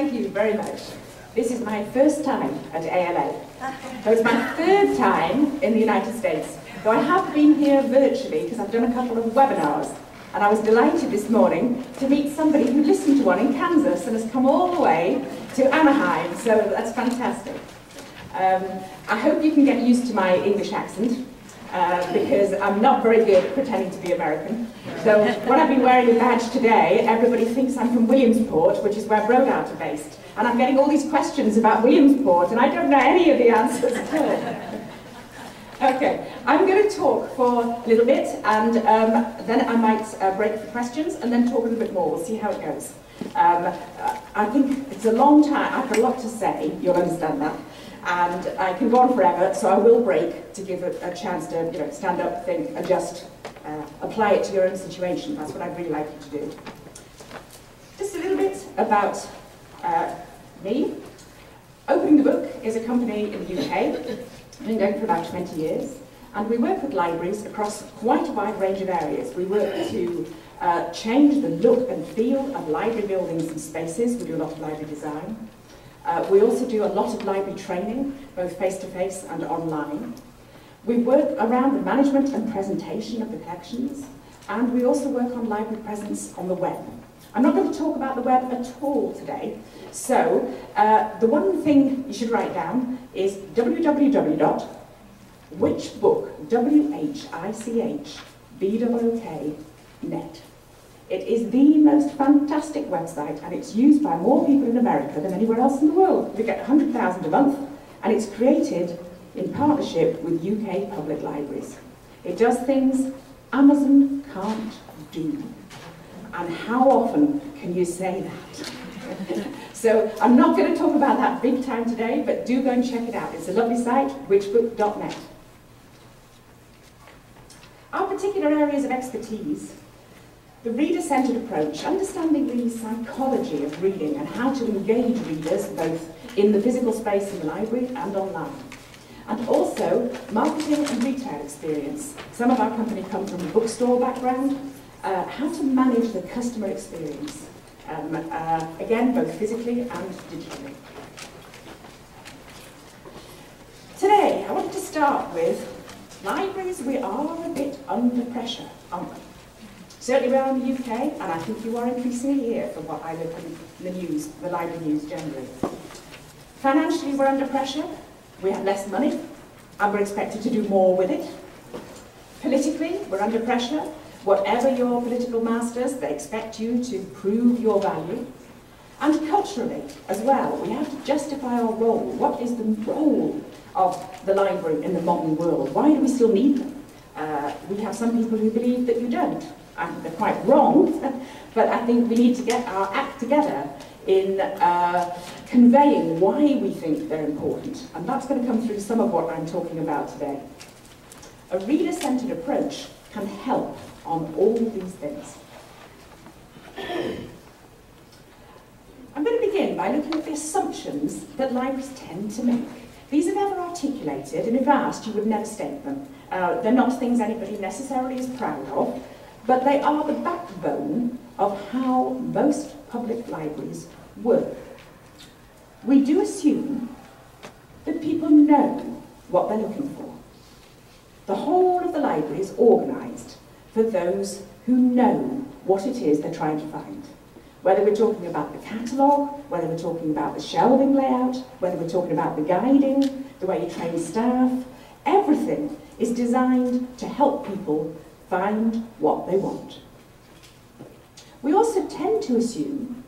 Thank you very much. This is my first time at ALA. So it's my third time in the United States. Though I have been here virtually because I've done a couple of webinars. And I was delighted this morning to meet somebody who listened to one in Kansas and has come all the way to Anaheim. So that's fantastic. I hope you can get used to my English accent. Because I'm not very good at pretending to be American. So when I've been wearing a badge today, everybody thinks I'm from Williamsport, which is where Brodart are based. And I'm getting all these questions about Williamsport, and I don't know any of the answers at all. Okay, I'm going to talk for a little bit, and then I might break for questions, and then talk a little bit more. We'll see how it goes. I think it's a long time. I've got a lot to say, you'll understand that. And I can go on forever, so I will break to give a chance to stand up, think, adjust, apply it to your own situation. That's what I'd really like you to do. Just a little bit about me. Opening the Book is a company in the UK. We've been going for about 20 years. And we work with libraries across quite a wide range of areas. We work to change the look and feel of library buildings and spaces. We do a lot of library design. We also do a lot of library training, both face-to-face and online. We work around the management and presentation of the collections, and we also work on library presence on the web. I'm not going to talk about the web at all today, so the one thing you should write down is www.whichbook.net. It is the most fantastic website, and it's used by more people in America than anywhere else in the world. We get 100,000 a month, and it's created in partnership with UK public libraries. It does things Amazon can't do. And how often can you say that? So I'm not going to talk about that big time today, but do go and check it out. It's a lovely site, whichbook.net. Our particular areas of expertise: the reader-centred approach, understanding the psychology of reading and how to engage readers both in the physical space in the library and online. And also marketing and retail experience. Some of our company come from a bookstore background. How to manage the customer experience. Again, both physically and digitally. Today, I wanted to start with libraries. We are a bit under pressure, aren't we? Certainly we are in the UK, and I think you are increasingly here from what I look in the news, the library news generally. Financially, we're under pressure. We have less money, and we're expected to do more with it. Politically, we're under pressure. Whatever your political masters, they expect you to prove your value. And culturally, as well, we have to justify our role. What is the role of the library in the modern world? Why do we still need them? We have some people who believe that you don't. And they're quite wrong, but I think we need to get our act together in conveying why we think they're important. And that's going to come through some of what I'm talking about today. A reader-centred approach can help on all these things. I'm going to begin by looking at the assumptions that libraries tend to make. These are never articulated, and if asked, you would never state them. They're not things anybody necessarily is proud of, but they are the backbone of how most public libraries work. We do assume that people know what they're looking for. The whole of the library is organised for those who know what it is they're trying to find. Whether we're talking about the catalogue, whether we're talking about the shelving layout, whether we're talking about the guiding, the way you train staff, everything is designed to help people find what they want. We also tend to assume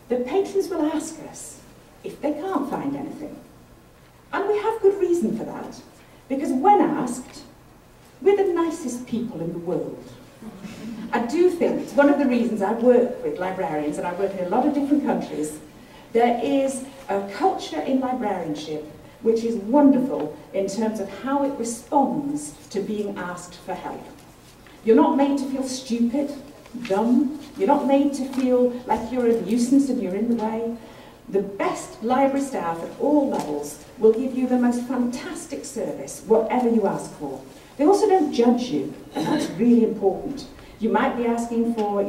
that patrons will ask us if they can't find anything. And we have good reason for that, because when asked, we're the nicest people in the world. I do think it's one of the reasons I work with librarians, and I work in a lot of different countries. There is a culture in librarianship which is wonderful in terms of how it responds to being asked for help. You're not made to feel stupid, dumb. You're not made to feel like you're a nuisance and you're in the way. The best library staff at all levels will give you the most fantastic service, whatever you ask for. They also don't judge you, and that's really important. You might be asking for,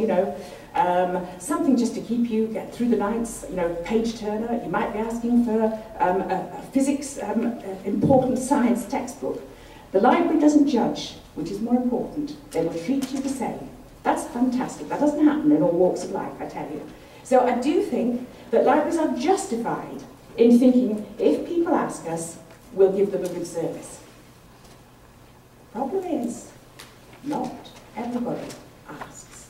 something just to keep you get through the nights, you know, page turner. You might be asking for a physics, important science textbook. The library doesn't judge, which is more important. They will treat you the same. That's fantastic. That doesn't happen in all walks of life, I tell you. So I do think that libraries are justified in thinking, if people ask us, we'll give them a good service. The problem is, not everybody asks.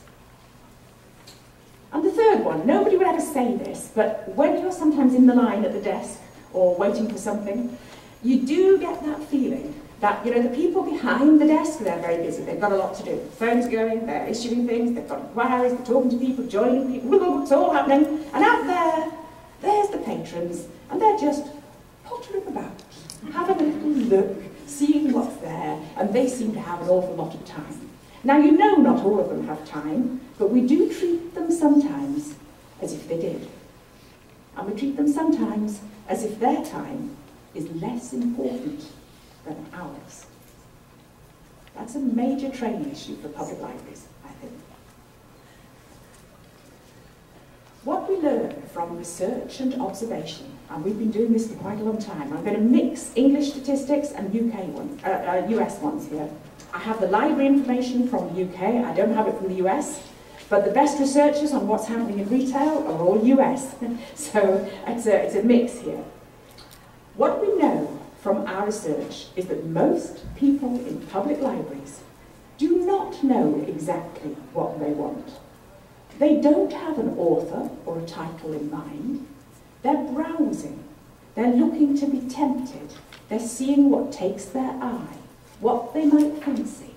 And the third one, nobody would ever say this, but when you're sometimes in the line at the desk or waiting for something, you do get that feeling that, you know, the people behind the desk, they're very busy, they've got a lot to do. The phone's going, they're issuing things, they've got inquiries, they're talking to people, joining people, it's all happening. And out there, there's the patrons, and they're just pottering about, having a little look, seeing what's there, and they seem to have an awful lot of time. Now, you know not all of them have time, but we do treat them sometimes as if they did. And we treat them sometimes as if their time is less important than ours. That's a major training issue for public libraries, I think. What we learn from research and observation, and we've been doing this for quite a long time. I'm going to mix English statistics and US ones here. I have the library information from the UK, I don't have it from the US, but the best researchers on what's happening in retail are all US. So it's a mix here. What we know from our research is that most people in public libraries do not know exactly what they want. They don't have an author or a title in mind. They're browsing. They're looking to be tempted. They're seeing what takes their eye, what they might fancy.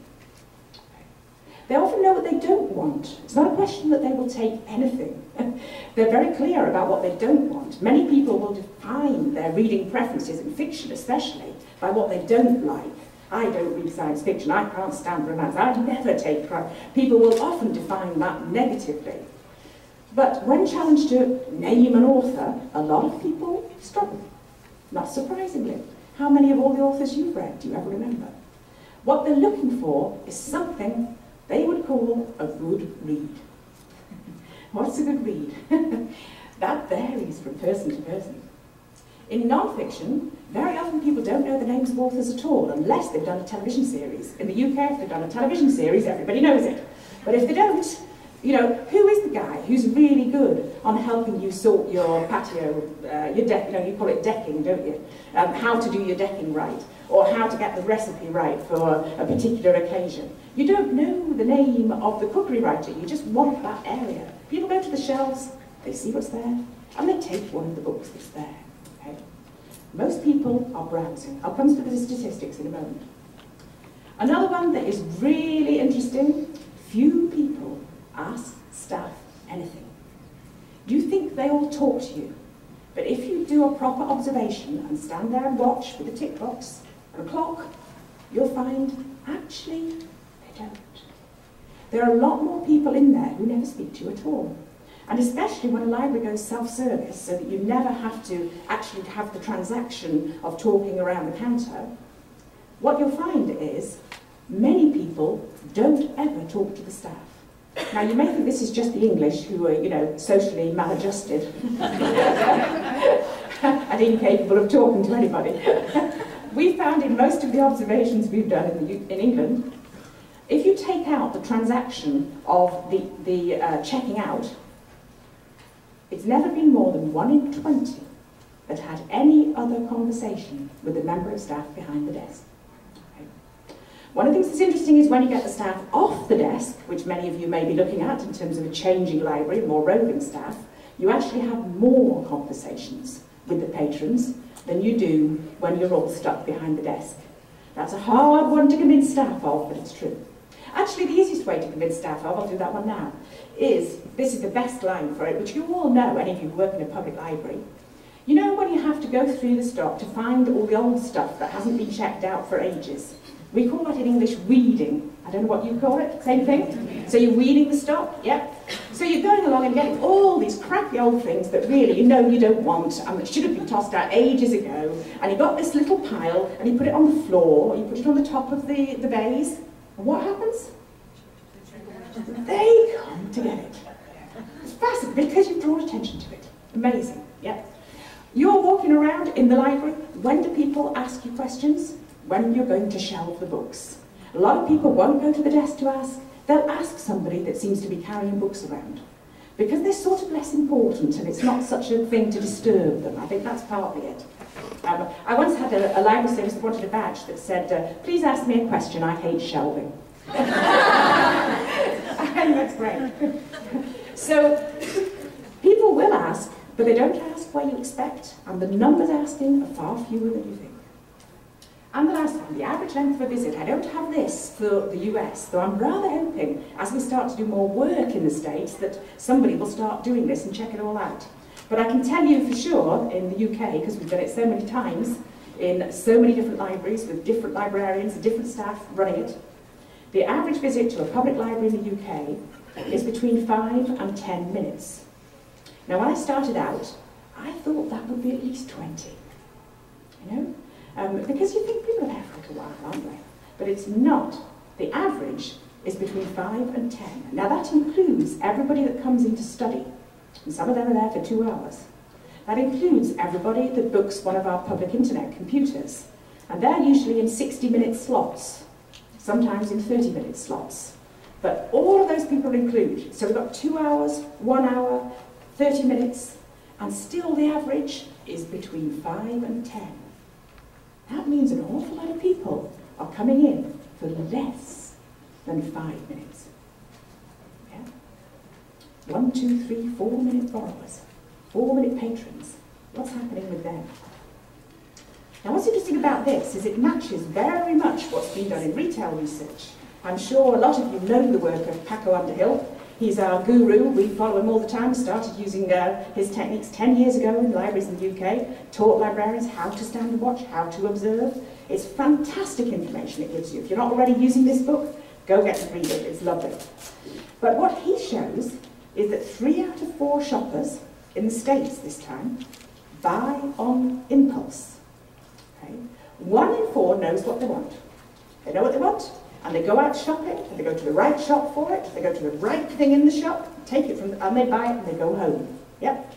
They often know what they don't want. It's not a question that they will take anything. They're very clear about what they don't want. Many people will define their reading preferences, in fiction especially, by what they don't like. I don't read science fiction, I can't stand romance, I'd never take crime. People will often define that negatively. But when challenged to name an author, a lot of people struggle. Not surprisingly. How many of all the authors you've read do you ever remember? What they're looking for is something they would call a good read. What's a good read? That varies from person to person. In non-fiction, very often people don't know the names of authors at all, unless they've done a television series. In the UK, if they've done a television series, everybody knows it. But if they don't, you know, who is the guy who's really good on helping you sort your patio, your deck, you know, you call it decking, don't you? How to do your decking right, or how to get the recipe right for a particular occasion. You don't know the name of the cookery writer, you just want that area. People go to the shelves, they see what's there, and they take one of the books that's there. Okay? Most people are browsing. I'll come to the statistics in a moment. Another one that is really interesting, few people ask staff anything. You think they all talk to you, but if you do a proper observation and stand there and watch with a tick box and a clock, you'll find actually they don't. There are a lot more people in there who never speak to you at all. And especially when a library goes self-service, so that you never have to actually have the transaction of talking around the counter, what you'll find is many people don't ever talk to the staff. Now, you may think this is just the English who are, you know, socially maladjusted and incapable of talking to anybody. We found in most of the observations we've done in England, if you take out the transaction of the checking out, it's never been more than 1 in 20 that had any other conversation with the member of staff behind the desk. Okay. One of the things that's interesting is when you get the staff off the desk, which many of you may be looking at in terms of a changing library, more roving staff, you actually have more conversations with the patrons than you do when you're all stuck behind the desk. That's a hard one to convince staff of, but it's true. Actually, the easiest way to convince staff of, I'll do that one now, is, this is the best line for it, which you all know, any of you who work in a public library. You know when you have to go through the stock to find all the old stuff that hasn't been checked out for ages? We call that in English weeding. I don't know what you call it, same thing? So you're weeding the stock, yep. So you're going along and getting all these crappy old things that really you know you don't want and that should have been tossed out ages ago, and you got this little pile and you put it on the floor, or you put it on the top of the vase, and what happens? They come to get it. fascinating because you've drawn attention to it. Amazing, yeah. You're walking around in the library. When do people ask you questions? When you're going to shelve the books. A lot of people won't go to the desk to ask. They'll ask somebody that seems to be carrying books around. Because they're sort of less important and it's not such a thing to disturb them. I think that's partly it. I once had a library service that wanted a badge that said, please ask me a question, I hate shelving. I think that's great. So, people will ask, but they don't ask what you expect, and the numbers asking are far fewer than you think. And the last one, the average length of a visit. I don't have this for the US, though I'm rather hoping, as we start to do more work in the States, that somebody will start doing this and check it all out. But I can tell you for sure, in the UK, because we've done it so many times, in so many different libraries, with different librarians and different staff running it, the average visit to a public library in the UK is between 5 and 10 minutes. Now, when I started out, I thought that would be at least 20, you know? Because you think people are there for a little while, aren't they? But it's not. The average is between 5 and 10. Now, that includes everybody that comes in to study, and some of them are there for 2 hours. That includes everybody that books one of our public internet computers, and they're usually in 60-minute slots, sometimes in 30-minute slots. But all of those people are included. So we've got 2 hours, 1 hour, 30 minutes, and still the average is between 5 and 10. That means an awful lot of people are coming in for less than 5 minutes. Yeah? 1, 2, 3, 4-minute borrowers, 4-minute patrons. What's happening with them? Now, what's interesting about this is it matches very much what's been done in retail research. I'm sure a lot of you know the work of Paco Underhill. He's our guru. We follow him all the time. Started using his techniques 10 years ago in libraries in the UK. Taught librarians how to stand and watch, how to observe. It's fantastic information it gives you. If you're not already using this book, go get and read it. It's lovely. But what he shows is that 3 out of 4 shoppers, in the States this time, buy on impulse. Okay? 1 in 4 knows what they want. They know what they want, and they go out shopping, and they go to the right shop for it, they go to the right thing in the shop, take it from, and they buy it, and they go home. Yep.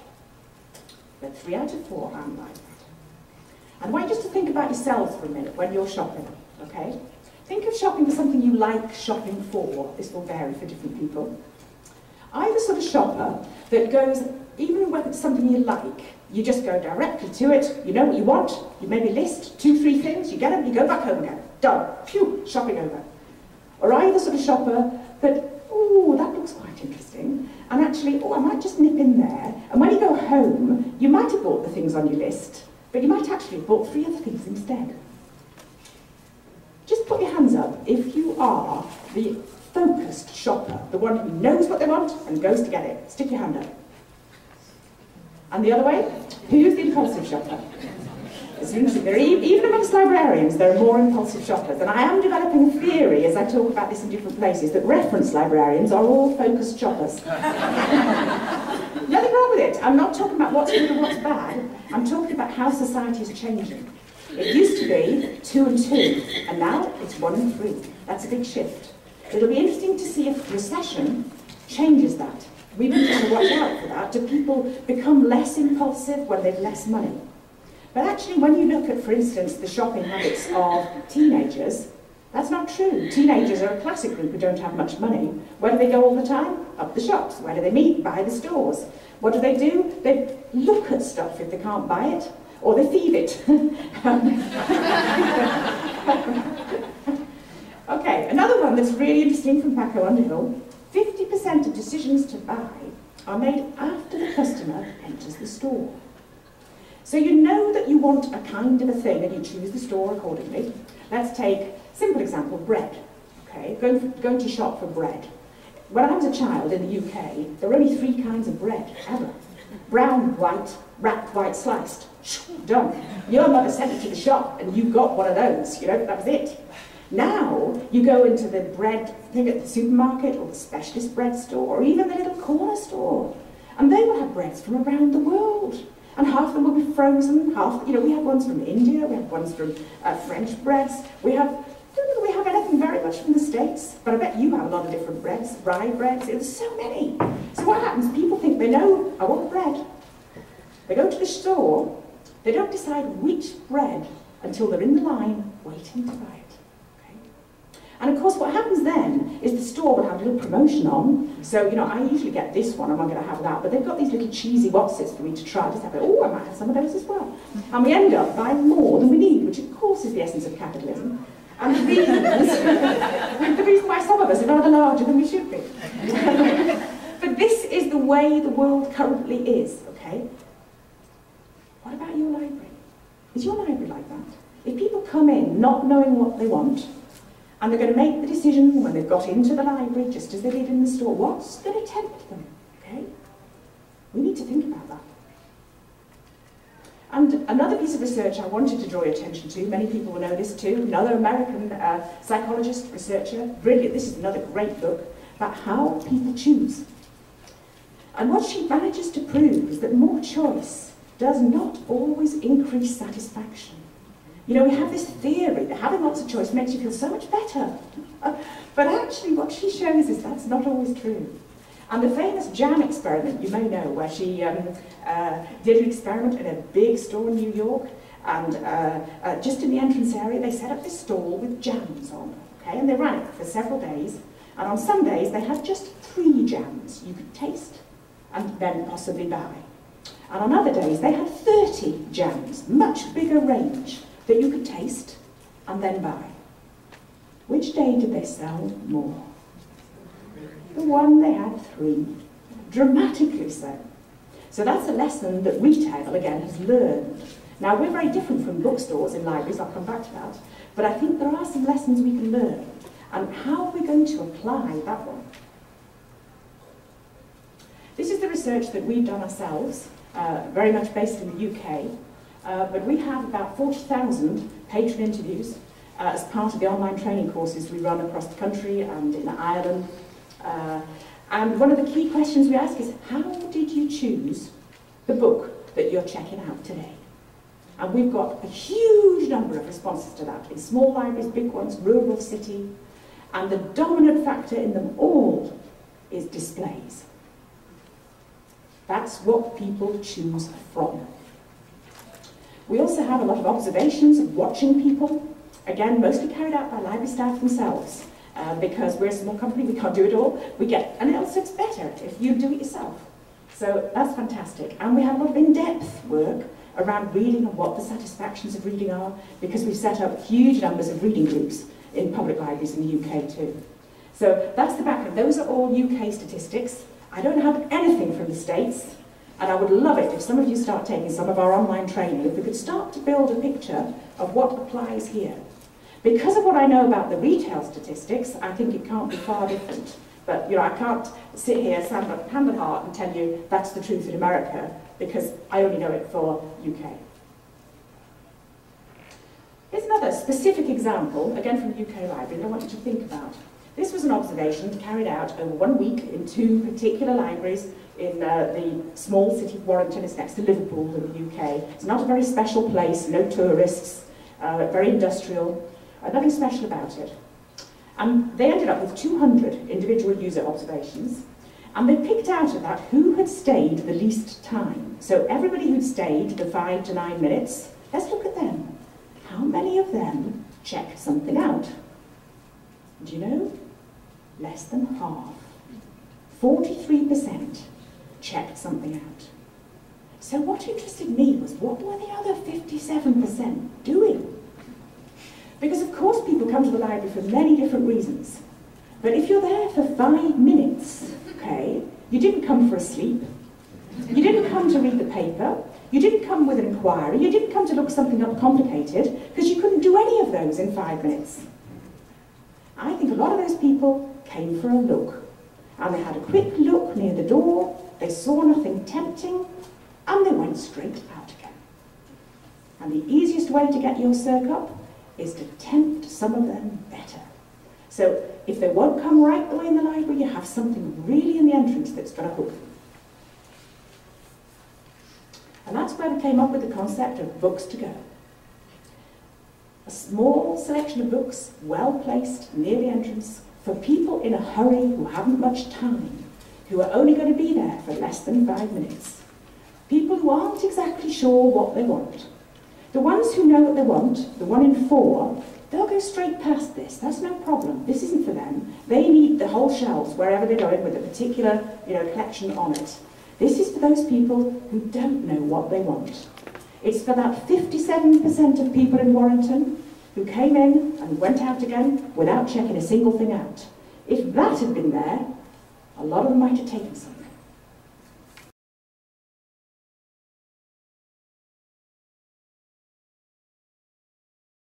But 3 out of 4 aren't like that. And I want you just to think about yourselves for a minute when you're shopping, okay? Think of shopping for something you like shopping for. This will vary for different people. I'm the sort of shopper that goes, even when it's something you like, you just go directly to it, you know what you want, you maybe list 2, 3 things, you get them, you go back home again. Done. Phew, shopping over. Or are you the sort of shopper that, oh, that looks quite interesting, and actually, oh, I might just nip in there, and when you go home, you might have bought the things on your list, but you might actually have bought 3 other things instead. Just put your hands up if you are the focused shopper, the one who knows what they want and goes to get it. Stick your hand up. And the other way, who's the impulsive shopper? Even amongst librarians, there are more impulsive shoppers. And I am developing a theory, as I talk about this in different places, that reference librarians are all focused shoppers. Nothing wrong with it. I'm not talking about what's good or what's bad. I'm talking about how society is changing. It used to be 2 and 2, and now it's 1 and 3. That's a big shift. It'll be interesting to see if recession changes that. We've been trying to watch out for that. Do people become less impulsive when they've less money? But actually, when you look at, for instance, the shopping habits of teenagers, that's not true. Teenagers are a classic group who don't have much money. Where do they go all the time? Up the shops. Where do they meet? By the stores. What do? They look at stuff if they can't buy it, or they thieve it. Okay, another one that's really interesting from Paco Underhill, 50% of decisions to buy are made after the customer enters the store. So you know that you want a kind of a thing and you choose the store accordingly. Let's take, simple example, bread. Okay, going to shop for bread. When I was a child in the UK, there were only 3 kinds of bread, ever. Brown, white, wrapped, white, sliced. Done. Your mother sent you to the shop and you got one of those, you know, that was it. Now, you go into the bread thing at the supermarket or the specialist bread store or even the little corner store, and they will have breads from around the world. And half of them will be frozen, half, you know, we have ones from India, we have ones from French breads, we have anything very very much from the States, but I bet you have a lot of different breads, rye breads, there's so many. So what happens, people think they know, I want bread. They go to the store, they don't decide which bread until they're in the line waiting to buy it. Okay? And of course what happens then is the store will have a little promotion on. So, you know, I usually get this one, I'm not going to have that, but they've got these little cheesy whatsits for me to try. Just have it, oh, I might have some of those as well. And we end up buying more than we need, which of course is the essence of capitalism. And the reason why some of us are rather larger than we should be. But this is the way the world currently is, okay? What about your library? Is your library like that? If people come in not knowing what they want, and they're going to make the decision when they've got into the library, just as they did in the store, what's going to tempt them, okay? We need to think about that. And another piece of research I wanted to draw your attention to, many people will know this too, another American psychologist, researcher, brilliant, this is another great book, about how people choose. And what she manages to prove is that more choice does not always increase satisfaction. You know, we have this theory that having lots of choice makes you feel so much better. But actually what she shows is that's not always true. And the famous jam experiment, you may know, where she did an experiment in a big store in New York, and just in the entrance area they set up this stall with jams on, okay? And they ran it for several days, and on some days they had just 3 jams you could taste and then possibly buy. And on other days they had 30 jams, much bigger range, that you could taste and then buy. Which day did they sell more? The one they had 3, dramatically so. So that's a lesson that retail, again, has learned. Now, we're very different from bookstores and libraries, I'll come back to that, but I think there are some lessons we can learn. And how are we going to apply that one? This is the research that we've done ourselves, very much based in the UK, but we have about 40,000 patron interviews as part of the online training courses we run across the country and in Ireland. And one of the key questions we ask is, how did you choose the book that you're checking out today? And we've got a huge number of responses to that, in small libraries, big ones, rural, city, and the dominant factor in them all is displays. That's what people choose from. We also have a lot of observations of watching people, again, mostly carried out by library staff themselves. Because we're a small company, we can't do it all. And also it's better if you do it yourself. So that's fantastic. And we have a lot of in-depth work around reading and what the satisfactions of reading are, because we've set up huge numbers of reading groups in public libraries in the UK too. So that's the background. Those are all UK statistics. I don't have anything from the States, and I would love it if some of you start taking some of our online training, if we could start to build a picture of what applies here. Because of what I know about the retail statistics, I think it can't be far different. But, you know, I can't sit here, stand up hand on heart, and tell you that's the truth in America, because I only know it for UK. Here's another specific example, again from the UK Library, that I want you to think about. This was an observation carried out over 1 week in 2 particular libraries in the small city of Warrington. It's next to Liverpool in the UK. It's not a very special place, no tourists, very industrial. Nothing special about it. And they ended up with 200 individual user observations, and they picked out of that who had stayed the least time. So everybody who'd stayed the 5 to 9 minutes, let's look at them. How many of them checked something out? Do you know? Less than half. 43% checked something out. So what interested me was, what were the other 57% doing? Because of course people come to the library for many different reasons. But if you're there for 5 minutes, okay, you didn't come for a sleep, you didn't come to read the paper, you didn't come with an inquiry, you didn't come to look something up complicated, because you couldn't do any of those in 5 minutes. I think a lot of those people came for a look. And they had a quick look near the door, they saw nothing tempting, and they went straight out again. And the easiest way to get your circ up is to tempt some of them better. So if they won't come right away in the library, you have something really in the entrance that's going to hook them. And that's where we came up with the concept of books to go. A small selection of books, well placed near the entrance, for people in a hurry who haven't much time, who are only going to be there for less than 5 minutes. People who aren't exactly sure what they want. The ones who know what they want, the 1 in 4, they'll go straight past this. That's no problem. This isn't for them. They need the whole shelves wherever they're going with a particular, collection on it. This is for those people who don't know what they want. It's for that 57% of people in Warrington who came in and went out again without checking a single thing out. If that had been there, a lot of them might have taken something.